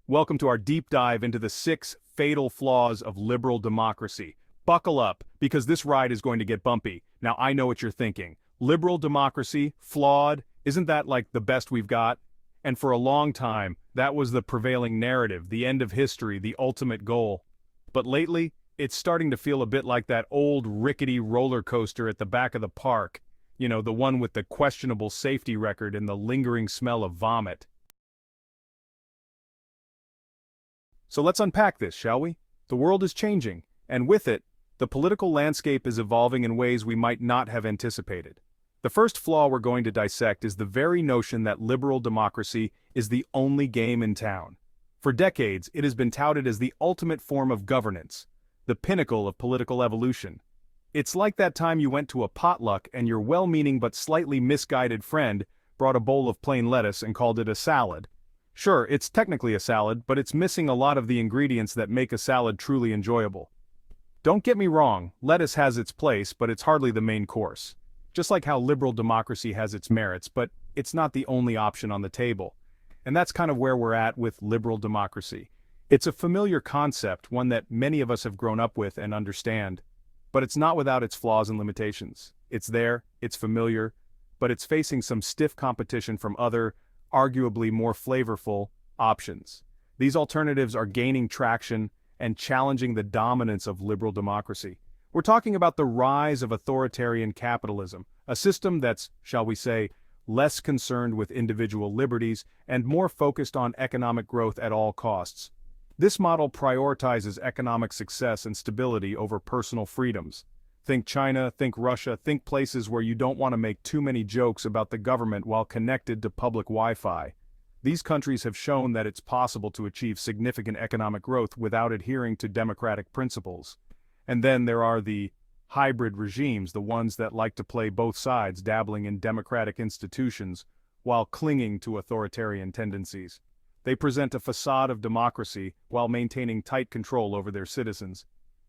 Welcome to our deep dive into the 6 fatal flaws of liberal democracy. Buckle up, because this ride is going to get bumpy. Now I know what you're thinking. Liberal democracy, flawed, isn't that like the best we've got? And for a long time, that was the prevailing narrative, the end of history, the ultimate goal. But lately, it's starting to feel a bit like that old rickety roller coaster at the back of the park. You know, the one with the questionable safety record and the lingering smell of vomit. So let's unpack this, shall we? The world is changing, and with it, the political landscape is evolving in ways we might not have anticipated. The first flaw we're going to dissect is the very notion that liberal democracy is the only game in town. For decades, it has been touted as the ultimate form of governance, the pinnacle of political evolution. It's like that time you went to a potluck and your well-meaning but slightly misguided friend brought a bowl of plain lettuce and called it a salad. Sure, it's technically a salad, but it's missing a lot of the ingredients that make a salad truly enjoyable. Don't get me wrong, lettuce has its place, but it's hardly the main course. Just like how liberal democracy has its merits, but it's not the only option on the table. And that's kind of where we're at with liberal democracy. It's a familiar concept, one that many of us have grown up with and understand. But it's not without its flaws and limitations. It's there, it's familiar, but it's facing some stiff competition from other, arguably more flavorful, options. These alternatives are gaining traction and challenging the dominance of liberal democracy. We're talking about the rise of authoritarian capitalism, a system that's, shall we say, less concerned with individual liberties and more focused on economic growth at all costs. This model prioritizes economic success and stability over personal freedoms. Think China, think Russia, think places where you don't want to make too many jokes about the government while connected to public Wi-Fi. These countries have shown that it's possible to achieve significant economic growth without adhering to democratic principles. And then there are the hybrid regimes, the ones that like to play both sides, dabbling in democratic institutions while clinging to authoritarian tendencies. They present a facade of democracy while maintaining tight control over their citizens.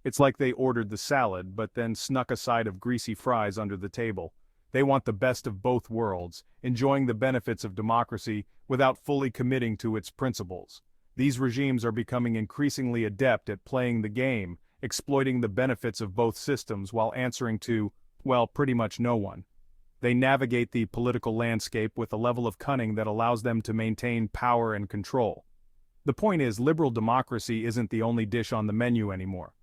It's like they ordered the salad, but then snuck a side of greasy fries under the table. They want the best of both worlds, enjoying the benefits of democracy without fully committing to its principles. These regimes are becoming increasingly adept at playing the game, exploiting the benefits of both systems while answering to, well, pretty much no one. They navigate the political landscape with a level of cunning that allows them to maintain power and control. The point is, liberal democracy isn't the only dish on the menu anymore.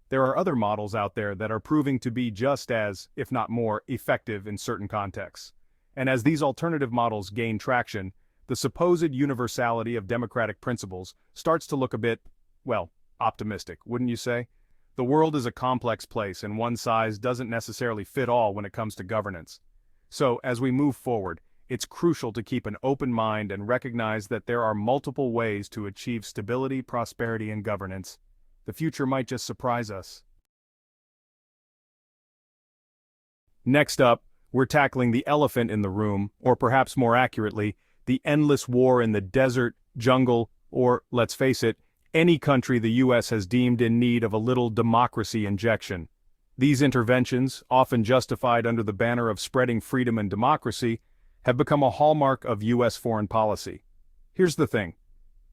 There are other models out there that are proving to be just as, if not more, effective in certain contexts. And as these alternative models gain traction, the supposed universality of democratic principles starts to look a bit, well, optimistic, wouldn't you say? The world is a complex place, and one size doesn't necessarily fit all when it comes to governance. So, as we move forward, it's crucial to keep an open mind and recognize that there are multiple ways to achieve stability, prosperity, and governance. The future might just surprise us. Next up, we're tackling the elephant in the room, or perhaps more accurately, the endless war in the desert, jungle, or, let's face it, any country the US has deemed in need of a little democracy injection. These interventions, often justified under the banner of spreading freedom and democracy, have become a hallmark of US foreign policy. Here's the thing.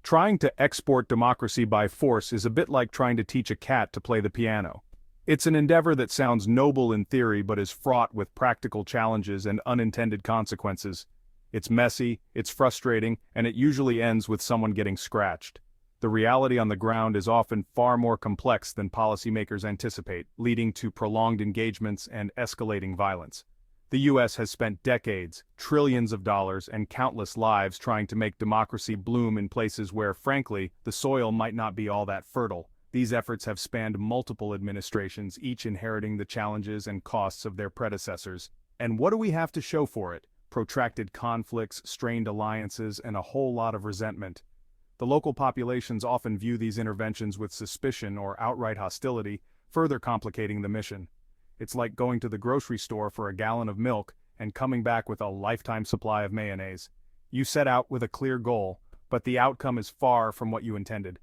Trying to export democracy by force is a bit like trying to teach a cat to play the piano. It's an endeavor that sounds noble in theory but is fraught with practical challenges and unintended consequences. It's messy, it's frustrating, and it usually ends with someone getting scratched. The reality on the ground is often far more complex than policymakers anticipate, leading to prolonged engagements and escalating violence. The US has spent decades, trillions of dollars, and countless lives trying to make democracy bloom in places where, frankly, the soil might not be all that fertile. These efforts have spanned multiple administrations, each inheriting the challenges and costs of their predecessors. And what do we have to show for it? Protracted conflicts, strained alliances, and a whole lot of resentment. The local populations often view these interventions with suspicion or outright hostility, further complicating the mission. It's like going to the grocery store for a gallon of milk and coming back with a lifetime supply of mayonnaise. You set out with a clear goal, but the outcome is far from what you intended.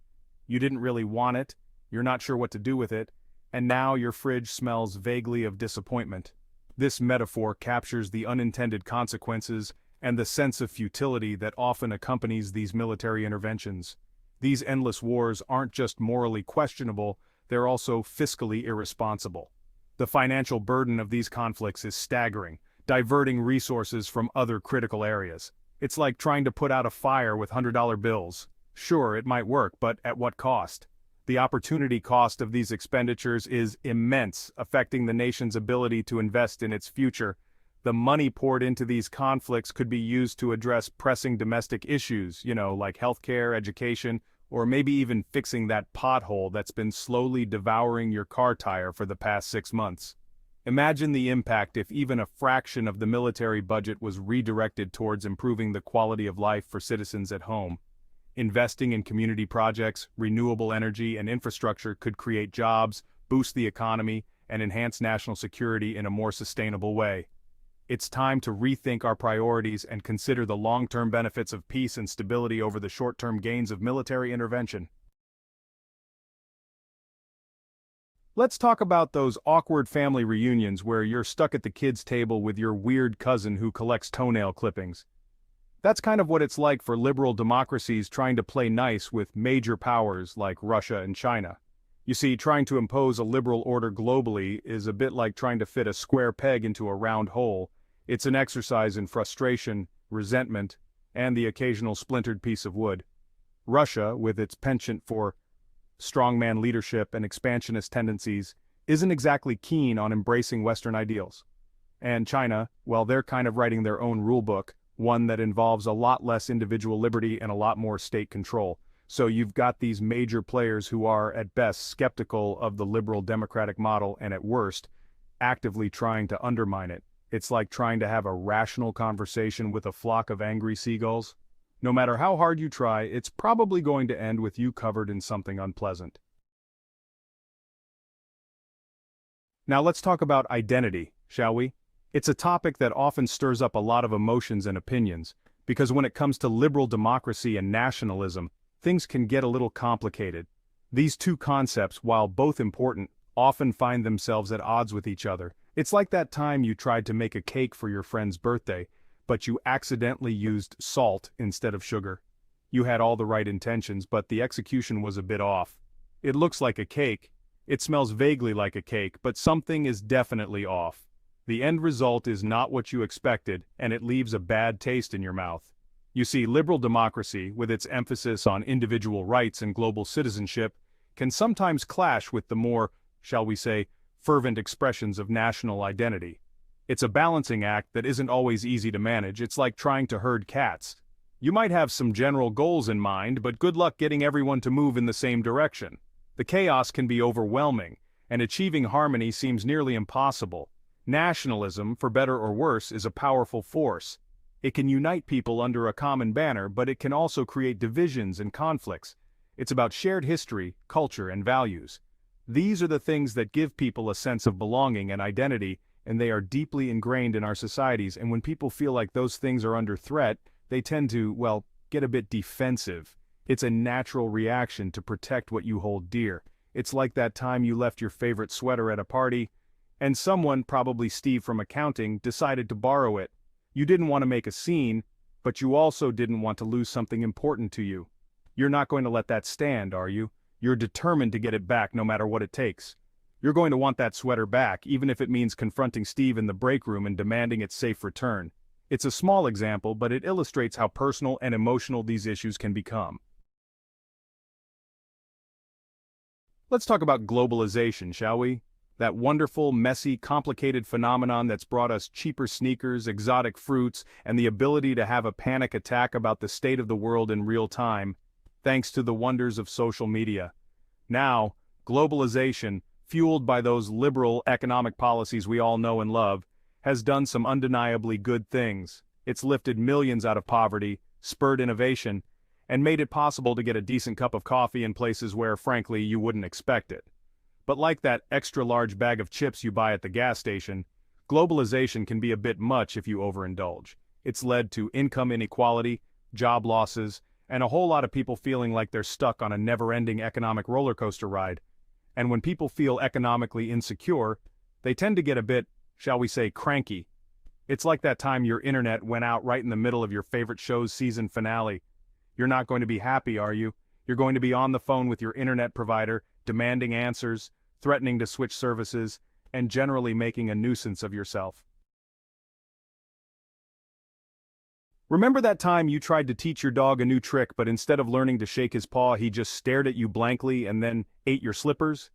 You didn't really want it, you're not sure what to do with it, and now your fridge smells vaguely of disappointment. This metaphor captures the unintended consequences and the sense of futility that often accompanies these military interventions. These endless wars aren't just morally questionable, they're also fiscally irresponsible. The financial burden of these conflicts is staggering, diverting resources from other critical areas. It's like trying to put out a fire with $100 bills. Sure, it might work, but at what cost? The opportunity cost of these expenditures is immense, affecting the nation's ability to invest in its future. The money poured into these conflicts could be used to address pressing domestic issues, like healthcare, education, or maybe even fixing that pothole that's been slowly devouring your car tire for the past 6 months. Imagine the impact if even a fraction of the military budget was redirected towards improving the quality of life for citizens at home. Investing in community projects, renewable energy, and infrastructure could create jobs, boost the economy, and enhance national security in a more sustainable way. It's time to rethink our priorities and consider the long-term benefits of peace and stability over the short-term gains of military intervention. Let's talk about those awkward family reunions where you're stuck at the kids' table with your weird cousin who collects toenail clippings. That's kind of what it's like for liberal democracies trying to play nice with major powers like Russia and China. You see, trying to impose a liberal order globally is a bit like trying to fit a square peg into a round hole. It's an exercise in frustration, resentment, and the occasional splintered piece of wood. Russia, with its penchant for strongman leadership and expansionist tendencies, isn't exactly keen on embracing Western ideals. And China, well, they're kind of writing their own rulebook, one that involves a lot less individual liberty and a lot more state control. So you've got these major players who are, at best, skeptical of the liberal democratic model and, at worst, actively trying to undermine it. It's like trying to have a rational conversation with a flock of angry seagulls. No matter how hard you try, it's probably going to end with you covered in something unpleasant. Now let's talk about identity, shall we? It's a topic that often stirs up a lot of emotions and opinions, because when it comes to liberal democracy and nationalism, things can get a little complicated. These two concepts, while both important, often find themselves at odds with each other. It's like that time you tried to make a cake for your friend's birthday, but you accidentally used salt instead of sugar. You had all the right intentions, but the execution was a bit off. It looks like a cake, it smells vaguely like a cake, but something is definitely off. The end result is not what you expected, and it leaves a bad taste in your mouth. You see, liberal democracy, with its emphasis on individual rights and global citizenship, can sometimes clash with the more, shall we say, fervent expressions of national identity. It's a balancing act that isn't always easy to manage. It's like trying to herd cats. You might have some general goals in mind, but good luck getting everyone to move in the same direction. The chaos can be overwhelming, and achieving harmony seems nearly impossible. Nationalism, for better or worse, is a powerful force. It can unite people under a common banner, but it can also create divisions and conflicts. It's about shared history, culture, and values. These are the things that give people a sense of belonging and identity, and they are deeply ingrained in our societies, and when people feel like those things are under threat, they tend to, well, get a bit defensive. It's a natural reaction to protect what you hold dear. It's like that time you left your favorite sweater at a party, and someone, probably Steve from accounting, decided to borrow it. You didn't want to make a scene, but you also didn't want to lose something important to you. You're not going to let that stand, are you? You're determined to get it back no matter what it takes. You're going to want that sweater back, even if it means confronting Steve in the break room and demanding its safe return. It's a small example, but it illustrates how personal and emotional these issues can become. Let's talk about globalization, shall we? That wonderful, messy, complicated phenomenon that's brought us cheaper sneakers, exotic fruits, and the ability to have a panic attack about the state of the world in real time, thanks to the wonders of social media. Now, globalization, fueled by those liberal economic policies we all know and love, has done some undeniably good things. It's lifted millions out of poverty, spurred innovation, and made it possible to get a decent cup of coffee in places where, frankly, you wouldn't expect it. But like that extra-large bag of chips you buy at the gas station, globalization can be a bit much if you overindulge. It's led to income inequality, job losses, and a whole lot of people feeling like they're stuck on a never-ending economic rollercoaster ride. And when people feel economically insecure, they tend to get a bit, shall we say, cranky. It's like that time your internet went out right in the middle of your favorite show's season finale. You're not going to be happy, are you? You're going to be on the phone with your internet provider, demanding answers, threatening to switch services, and generally making a nuisance of yourself. Remember that time you tried to teach your dog a new trick, but instead of learning to shake his paw, he just stared at you blankly and then ate your slippers?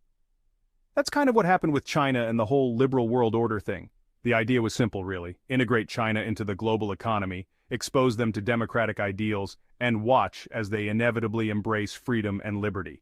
That's kind of what happened with China and the whole liberal world order thing. The idea was simple, really. Integrate China into the global economy, expose them to democratic ideals, and watch as they inevitably embrace freedom and liberty.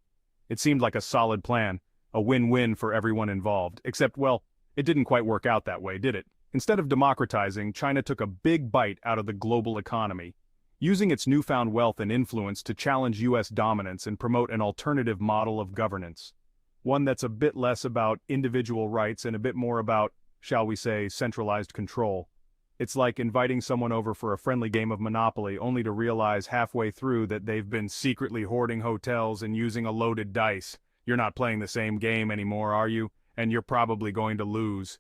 It seemed like a solid plan, a win-win for everyone involved, except, well, it didn't quite work out that way, did it? Instead of democratizing, China took a big bite out of the global economy, using its newfound wealth and influence to challenge U.S. dominance and promote an alternative model of governance. One that's a bit less about individual rights and a bit more about, shall we say, centralized control. It's like inviting someone over for a friendly game of Monopoly only to realize halfway through that they've been secretly hoarding hotels and using a loaded dice. You're not playing the same game anymore, are you? And you're probably going to lose.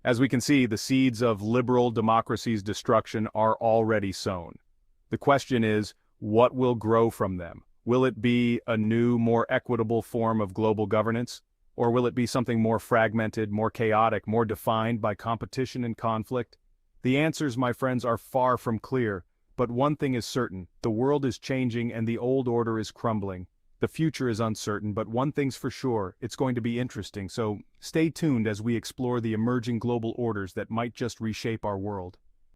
As we can see, the seeds of liberal democracy's destruction are already sown. The question is, what will grow from them? Will it be a new, more equitable form of global governance? Or will it be something more fragmented, more chaotic, more defined by competition and conflict? The answers, my friends, are far from clear, but one thing is certain: the world is changing and the old order is crumbling. The future is uncertain, but one thing's for sure: it's going to be interesting, so stay tuned as we explore the emerging global orders that might just reshape our world.